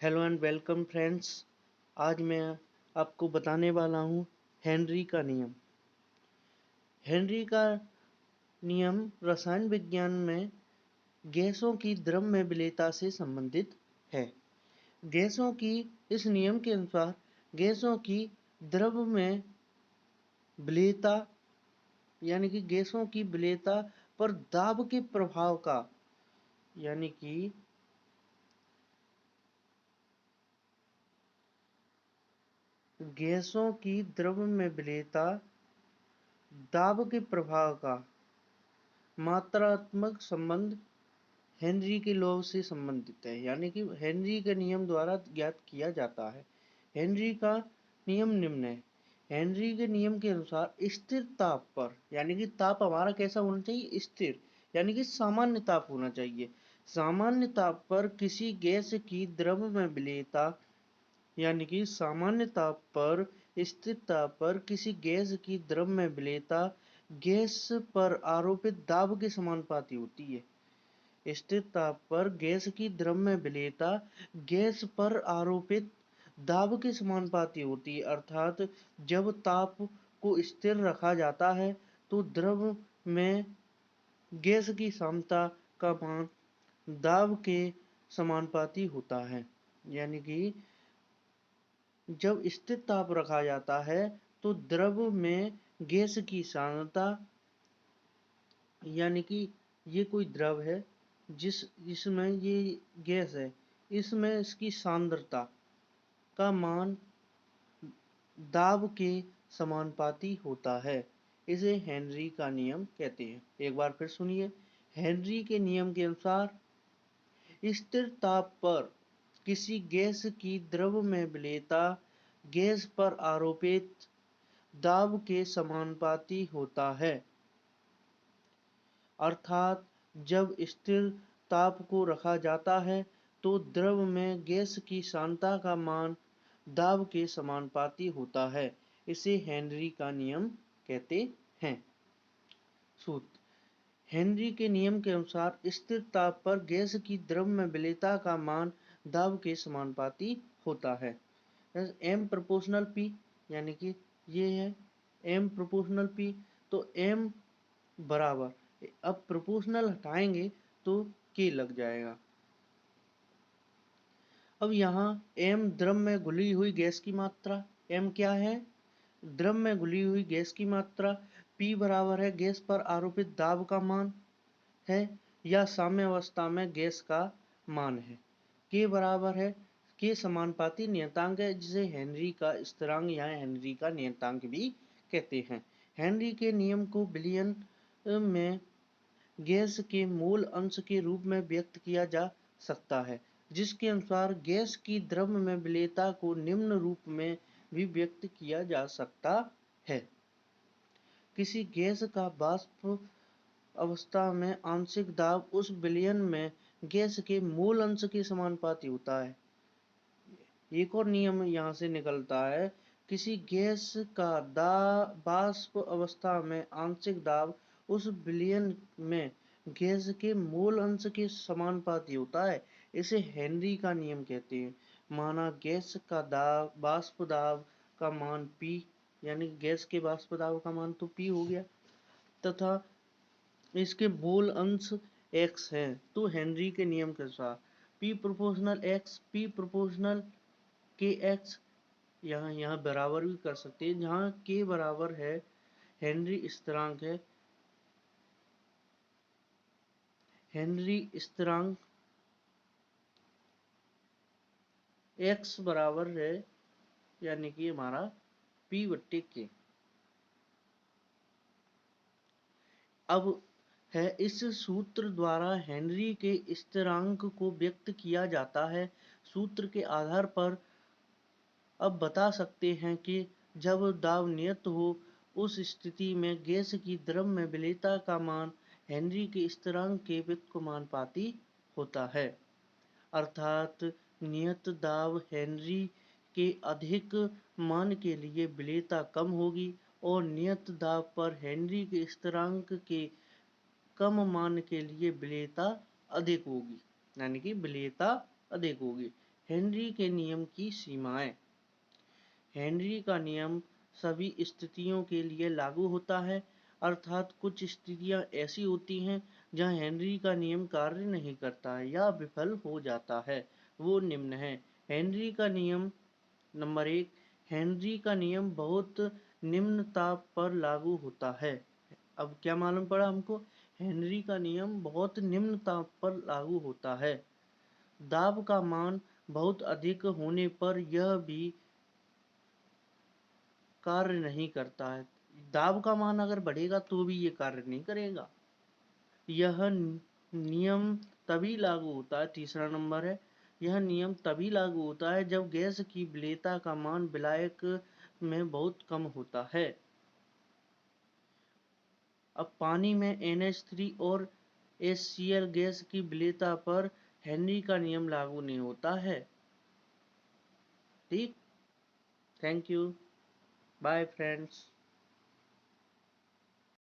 Hello and welcome friends. आज मैं आपको बताने वाला हूँ हेनरी का नियम। हेनरी का नियम रसायन विज्ञान में गैसों की द्रव में विलेयता से संबंधित है। गैसों की इस नियम के अनुसार गैसों की द्रव में विलेयता यानी कि गैसों की विलेयता पर दाब के प्रभाव का यानी कि गैसों की द्रव में विलेयता दाब के प्रभाव का मात्रात्मक संबंध हेनरी के लॉ से संबंधित है, यानी कि हेनरी के नियम द्वारा ज्ञात किया जाता है। हेनरी का नियम निम्न है। हेनरी के नियम के अनुसार स्थिर ताप पर, यानी कि ताप हमारा कैसा होना चाहिए, स्थिर, यानी कि सामान्य ताप होना चाहिए। सामान्य ताप पर किसी गैस की द्रव में विलेयता, यानी कि सामान्य ताप पर स्थिर ताप पर किसी गैस की द्रव में विलेयता गैस पर आरोपित दाब के समानुपाती होती है। स्थिर ताप पर गैस की द्रव में विलेयता गैस पर आरोपित दाब के समानुपाती होती है, अर्थात जब ताप को स्थिर रखा जाता है तो द्रव में गैस की साम्यता का मान दाब के समानुपाती होता है। यानी कि जब स्थिर ताप रखा जाता है तो द्रव में गैस की सांद्रता, यानी कि ये कोई द्रव है जिसमें ये गैस है, इसमें इसकी सांद्रता का मान दाब के समानुपाती होता है। इसे हेनरी का नियम कहते हैं। एक बार फिर सुनिए। हेनरी के नियम के अनुसार स्थिर ताप पर किसी गैस की द्रव में विलेयता गैस पर आरोपित दाब के समानुपाती होता है, अर्थात जब स्थिर ताप को रखा जाता है तो द्रव में गैस की सांद्रता का मान दाब के समानुपाती होता है। इसे हेनरी का नियम कहते हैं। सूत्र। हेनरी के नियम के अनुसार स्थिर ताप पर गैस की द्रव में विलेयता का मान दाब के समानुपाती होता है। एम प्रोपोर्शनल पी, यानी कि ये है एम प्रोपोर्शनल पी, तो एम बराबर, अब प्रोपोर्शनल हटाएंगे तो के लग जाएगा। अब यहाँ एम द्रव में घुली हुई गैस की मात्रा, एम क्या है, द्रव में घुली हुई गैस की मात्रा, पी बराबर है गैस पर आरोपित दाब का मान है या साम्यावस्था में गैस का मान है। के बराबर है के समानुपाती नियतांक है, जिसे हेनरी का स्थिरांक या हेनरी का नियतांक भी कहते हैं। हेनरी के नियम को विलयन में गैस के मोल अंश के रूप में व्यक्त किया जा सकता है, जिसके अनुसार गैस की द्रव में विलेयता को निम्न रूप में भी व्यक्त किया जा सकता है। किसी गैस का वाष्प अवस्था में आंशिक दाब उस विलयन में गैस के मूल अंश के समानुपाती होता है। एक और नियम यहाँ से निकलता है, किसी गैस का वाष्प अवस्था में आंशिक दाब उस विलयन में गैस के मूल अंश के समानुपाती होता है। इसे हेनरी का नियम कहते हैं। माना गैस का वाष्प दाब का मान P, यानी गैस के वाष्प दाब का मान तो P हो गया, तथा इसके मूल अंश x है, तो हेनरी के नियम के अनुसार P proportional x, P proportional के x, यहाँ बराबर भी कर सकते हैं, जहाँ k बराबर है हेनरी स्थिरांक है, हेनरी स्थिरांक x बराबर है, यानी कि हमारा P/K। अब है इस सूत्र द्वारा हेनरी के स्थिरांक को व्यक्त किया जाता है। सूत्र के आधार पर अब बता सकते हैं कि जब दाब नियत हो उस स्थिति में गैस की द्रव में विलेयता का मान हेनरी के स्थिरांक के व्युत्क्रमानुपाती होता है, अर्थात नियत दाब हेनरी के अधिक मान के लिए विलेयता कम होगी और नियत दाब पर हेनरी के स्थिरांक के कम मान के लिए विलेयता अधिक होगी, यानी कि विलेयता अधिक होगी। हेनरी के नियम की सीमाएं। हेनरी का नियम सभी स्थितियों के लिए लागू होता है, अर्थात कुछ स्थितियां ऐसी होती हैं जहां हेनरी का नियम कार्य नहीं करता है या विफल हो जाता है। वो निम्न है। हेनरी का नियम नंबर 1, हेनरी का नियम बहुत निम्न ताप पर लागू होता है। अब क्या मालूम पड़ा हमको? हेनरी का नियम बहुत निम्न ताप पर लागू होता है। दाब का मान बहुत अधिक होने पर यह भी कार्य नहीं करता है। दाब का मान अगर बढ़ेगा तो भी ये कार्य नहीं करेगा। यह नियम तभी लागू होता है, तीसरा नंबर है, यह नियम तभी लागू होता है जब गैस की विलेयता का मान विलायक में बहुत कम होता है। अब पानी में NH3 और HCl गैस की विलेयता पर हेनरी का नियम लागू नहीं होता है। ठीक, थैंक यू, बाय फ्रेंड्स।